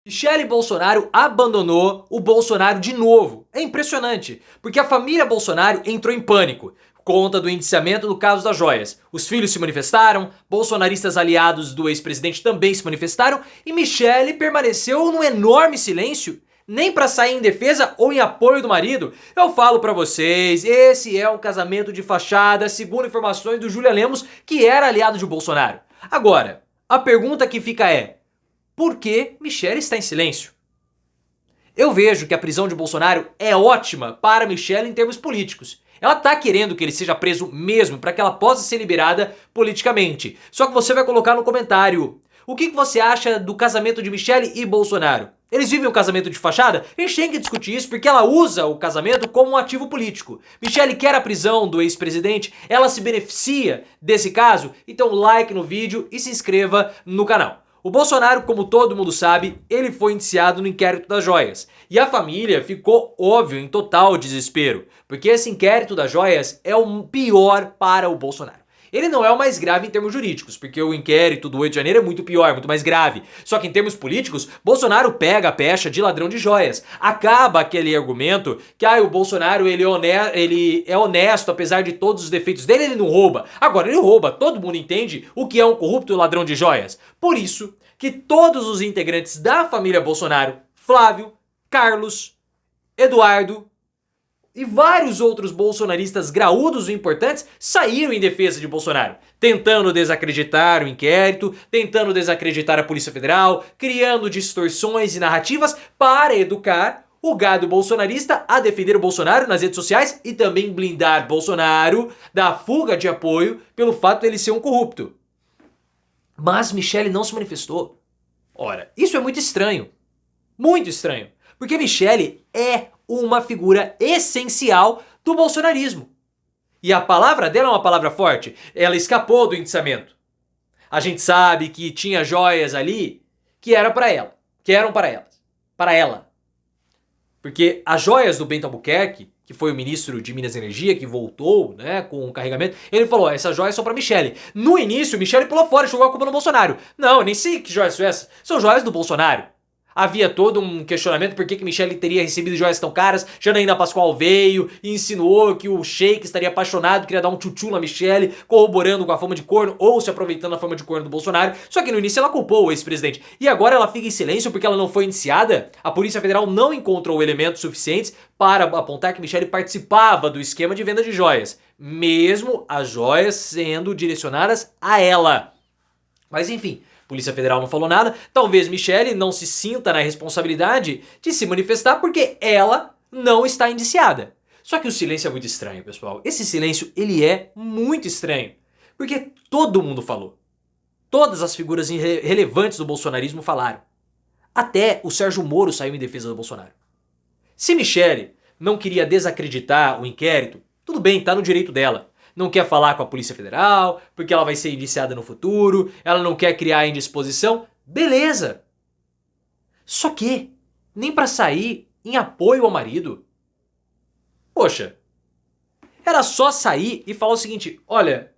Michele Bolsonaro abandonou o Bolsonaro de novo. É impressionante, porque a família Bolsonaro entrou em pânico. Conta do indiciamento do caso das joias. Os filhos se manifestaram, bolsonaristas aliados do ex-presidente também se manifestaram e Michele permaneceu num enorme silêncio. Nem pra sair em defesa ou em apoio do marido. Eu falo pra vocês, esse é um casamento de fachada, segundo informações do Julian Lemos, que era aliado de Bolsonaro. Agora, a pergunta que fica é: por que Michele está em silêncio? Eu vejo que a prisão de Bolsonaro é ótima para Michele em termos políticos. Ela tá querendo que ele seja preso mesmo para que ela possa ser liberada politicamente. Só que você vai colocar no comentário: o que você acha do casamento de Michele e Bolsonaro? Eles vivem um casamento de fachada? A gente tem que discutir isso porque ela usa o casamento como um ativo político. Michele quer a prisão do ex-presidente, ela se beneficia desse caso? Então like no vídeo e se inscreva no canal. O Bolsonaro, como todo mundo sabe, ele foi indiciado no inquérito das joias. E a família ficou, óbvio, em total desespero, porque esse inquérito das joias é o pior para o Bolsonaro. Ele não é o mais grave em termos jurídicos, porque o inquérito do 8 de janeiro é muito pior, muito mais grave. Só que em termos políticos, Bolsonaro pega a pecha de ladrão de joias. Acaba aquele argumento que o Bolsonaro ele é honesto, apesar de todos os defeitos dele, ele não rouba. Agora ele rouba, todo mundo entende o que é um corrupto ladrão de joias. Por isso que todos os integrantes da família Bolsonaro, Flávio, Carlos, Eduardo e vários outros bolsonaristas graúdos e importantes saíram em defesa de Bolsonaro, tentando desacreditar o inquérito, tentando desacreditar a Polícia Federal, criando distorções e narrativas para educar o gado bolsonarista a defender o Bolsonaro nas redes sociais e também blindar Bolsonaro da fuga de apoio pelo fato dele ser um corrupto. Mas Michele não se manifestou. Ora, isso é muito estranho. Muito estranho. Porque Michele é uma figura essencial do bolsonarismo. E a palavra dela é uma palavra forte. Ela escapou do indiciamento. A gente sabe que tinha joias ali que eram para ela. Que eram para elas. Para ela. Porque as joias do Bento Albuquerque, que foi o ministro de Minas e Energia, que voltou, né, com o carregamento, ele falou: essas joias são pra Michele. No início, Michele pulou fora e jogou a culpa no Bolsonaro. Não, eu nem sei que joias são essas. São joias do Bolsonaro. Havia todo um questionamento por que Michele teria recebido joias tão caras. Janaína Pascoal veio e insinuou que o Sheik estaria apaixonado, queria dar um tchutchu na Michele, corroborando com a fama de corno ou se aproveitando da fama de corno do Bolsonaro. Só que no início ela culpou o ex-presidente. E agora ela fica em silêncio porque ela não foi indiciada. A Polícia Federal não encontrou elementos suficientes para apontar que Michele participava do esquema de venda de joias, mesmo as joias sendo direcionadas a ela. Mas enfim, Polícia Federal não falou nada. Talvez Michele não se sinta na responsabilidade de se manifestar porque ela não está indiciada. Só que o silêncio é muito estranho, pessoal. Esse silêncio, ele é muito estranho. Porque todo mundo falou. Todas as figuras relevantes do bolsonarismo falaram. Até o Sérgio Moro saiu em defesa do Bolsonaro. Se Michele não queria desacreditar o inquérito, tudo bem, tá no direito dela. Não quer falar com a Polícia Federal, porque ela vai ser indiciada no futuro, ela não quer criar indisposição, beleza. Só que, nem pra sair em apoio ao marido. Poxa, era só sair e falar o seguinte: olha,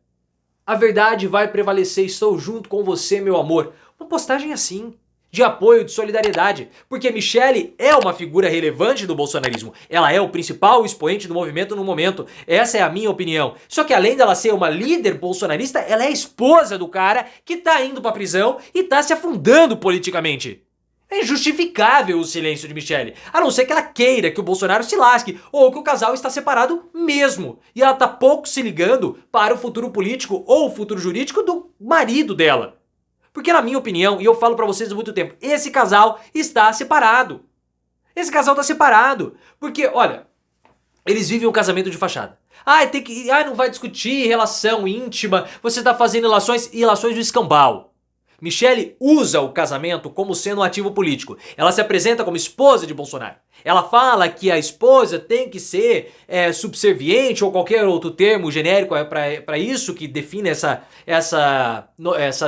a verdade vai prevalecer, estou junto com você, meu amor. Uma postagem assim, de apoio, de solidariedade, porque Michele é uma figura relevante do bolsonarismo. Ela é o principal expoente do movimento no momento. Essa é a minha opinião. Só que além dela ser uma líder bolsonarista, ela é esposa do cara que tá indo pra prisão e tá se afundando politicamente. É injustificável o silêncio de Michele, a não ser que ela queira que o Bolsonaro se lasque, ou que o casal está separado mesmo, e ela tá pouco se ligando para o futuro político ou o futuro jurídico do marido dela. Porque na minha opinião, e eu falo pra vocês há muito tempo, esse casal está separado. Esse casal tá separado. Porque, olha, eles vivem um casamento de fachada. Não vai discutir relação íntima, você tá fazendo relações do escambau. Michele usa o casamento como sendo um ativo político. Ela se apresenta como esposa de Bolsonaro. Ela fala que a esposa tem que ser subserviente ou qualquer outro termo genérico para isso que define essa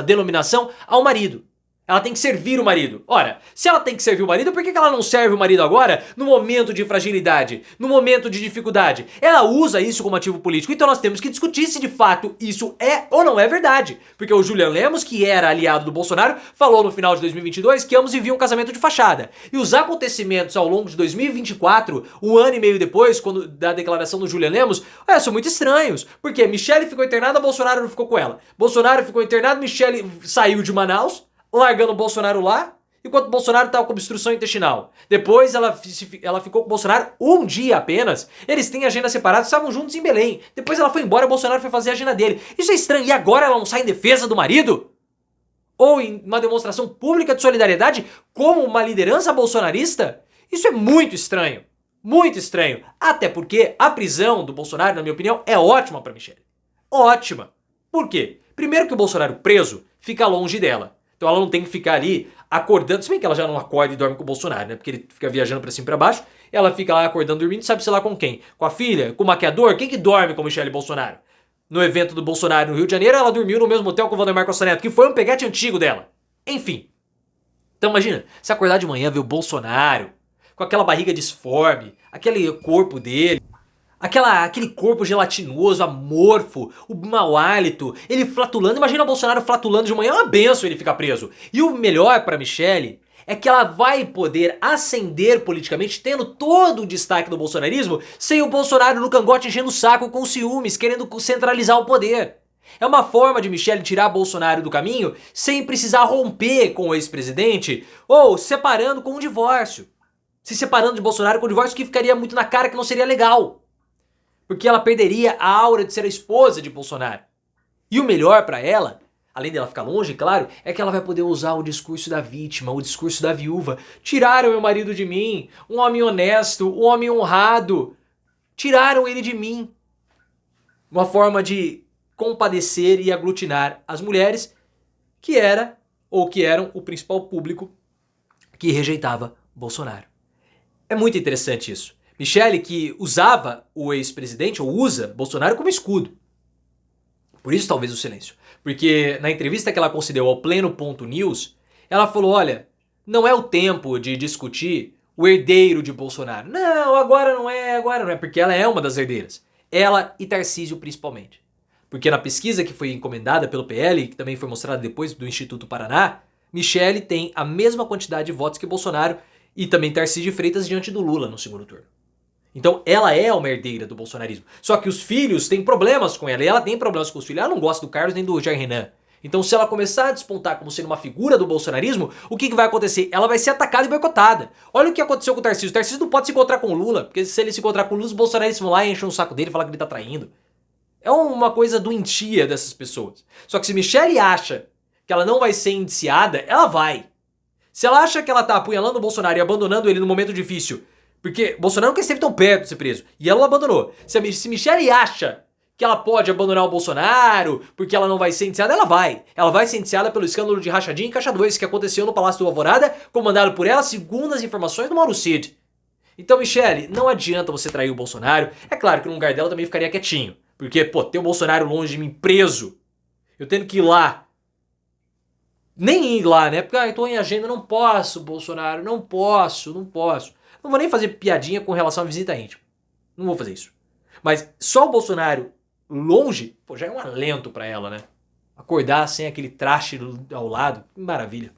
denominação ao marido. Ela tem que servir o marido. Ora, se ela tem que servir o marido, por que ela não serve o marido agora no momento de fragilidade, no momento de dificuldade? Ela usa isso como ativo político, então nós temos que discutir se de fato isso é ou não é verdade. Porque o Julian Lemos, que era aliado do Bolsonaro, falou no final de 2022 que ambos viviam um casamento de fachada. E os acontecimentos ao longo de 2024, um ano e meio depois, da declaração do Julian Lemos, são muito estranhos. Porque Michele ficou internada, Bolsonaro não ficou com ela. Bolsonaro ficou internado, Michele saiu de Manaus, largando o Bolsonaro lá, enquanto o Bolsonaro estava com obstrução intestinal. Depois ela ficou com o Bolsonaro um dia apenas. Eles têm agenda separada, estavam juntos em Belém. Depois ela foi embora, o Bolsonaro foi fazer a agenda dele. Isso é estranho. E agora ela não sai em defesa do marido? Ou em uma demonstração pública de solidariedade como uma liderança bolsonarista? Isso é muito estranho. Muito estranho. Até porque a prisão do Bolsonaro, na minha opinião, é ótima para Michele. Ótima. Por quê? Primeiro que o Bolsonaro preso fica longe dela. Então ela não tem que ficar ali acordando, se bem que ela já não acorda e dorme com o Bolsonaro, né? Porque ele fica viajando pra cima e pra baixo, ela fica lá acordando, dormindo, sabe sei lá com quem? Com a filha? Com o maquiador? Quem que dorme com Michele Bolsonaro? No evento do Bolsonaro no Rio de Janeiro, ela dormiu no mesmo hotel com o Valdemar Costa Neto, que foi um peguete antigo dela. Enfim. Então imagina, se acordar de manhã ver o Bolsonaro com aquela barriga disforme, aquele corpo dele, aquele corpo gelatinoso, amorfo, o mau hálito, ele flatulando. Imagina o Bolsonaro flatulando de manhã, é uma benção ele ficar preso. E o melhor pra Michele é que ela vai poder ascender politicamente, tendo todo o destaque do bolsonarismo, sem o Bolsonaro no cangote enchendo o saco com ciúmes, querendo centralizar o poder. É uma forma de Michele tirar Bolsonaro do caminho sem precisar romper com o ex-presidente ou separando com um divórcio. Se separando de Bolsonaro com um divórcio que ficaria muito na cara que não seria legal. Porque ela perderia a aura de ser a esposa de Bolsonaro. E o melhor pra ela, além dela ficar longe, claro, é que ela vai poder usar o discurso da vítima, o discurso da viúva. Tiraram meu marido de mim, um homem honesto, um homem honrado. Tiraram ele de mim. Uma forma de compadecer e aglutinar as mulheres que era ou que eram o principal público que rejeitava Bolsonaro. É muito interessante isso. Michele, que usava o ex-presidente, ou usa Bolsonaro como escudo. Por isso talvez o silêncio. Porque na entrevista que ela concedeu ao Pleno.news, ela falou, olha, não é o tempo de discutir o herdeiro de Bolsonaro. Não, agora não é, porque ela é uma das herdeiras. Ela e Tarcísio principalmente. Porque na pesquisa que foi encomendada pelo PL, que também foi mostrada depois do Instituto Paraná, Michele tem a mesma quantidade de votos que Bolsonaro e também Tarcísio de Freitas diante do Lula no segundo turno. Então ela é uma herdeira do bolsonarismo. Só que os filhos têm problemas com ela. E ela tem problemas com os filhos. Ela não gosta do Carlos nem do Jair Renan. Então se ela começar a despontar como sendo uma figura do bolsonarismo, o que vai acontecer? Ela vai ser atacada e boicotada. Olha o que aconteceu com o Tarcísio. O Tarcísio não pode se encontrar com o Lula. Porque se ele se encontrar com o Lula, os bolsonaristas vão lá e enchem o saco dele e falam que ele tá traindo. É uma coisa doentia dessas pessoas. Só que se Michele acha que ela não vai ser indiciada, ela vai. Se ela acha que ela tá apunhalando o Bolsonaro e abandonando ele no momento difícil, porque Bolsonaro nunca esteve tão perto de ser preso. E ela o abandonou. Se Michele acha que ela pode abandonar o Bolsonaro porque ela não vai ser indiciada, ela vai. Ela vai ser indiciada pelo escândalo de rachadinha em Caixa 2 que aconteceu no Palácio do Alvorada, comandado por ela, segundo as informações do Mauro Cid. Então, Michele, não adianta você trair o Bolsonaro. É claro que no lugar dela também ficaria quietinho. Porque, pô, ter o Bolsonaro longe de mim, preso, eu tendo que ir lá. Nem ir lá, né? Porque, eu tô em agenda, não posso, Bolsonaro, não posso. Não vou nem fazer piadinha com relação à visita íntima. Não vou fazer isso. Mas só o Bolsonaro longe, pô, já é um alento pra ela, né? Acordar sem aquele traste ao lado, que maravilha.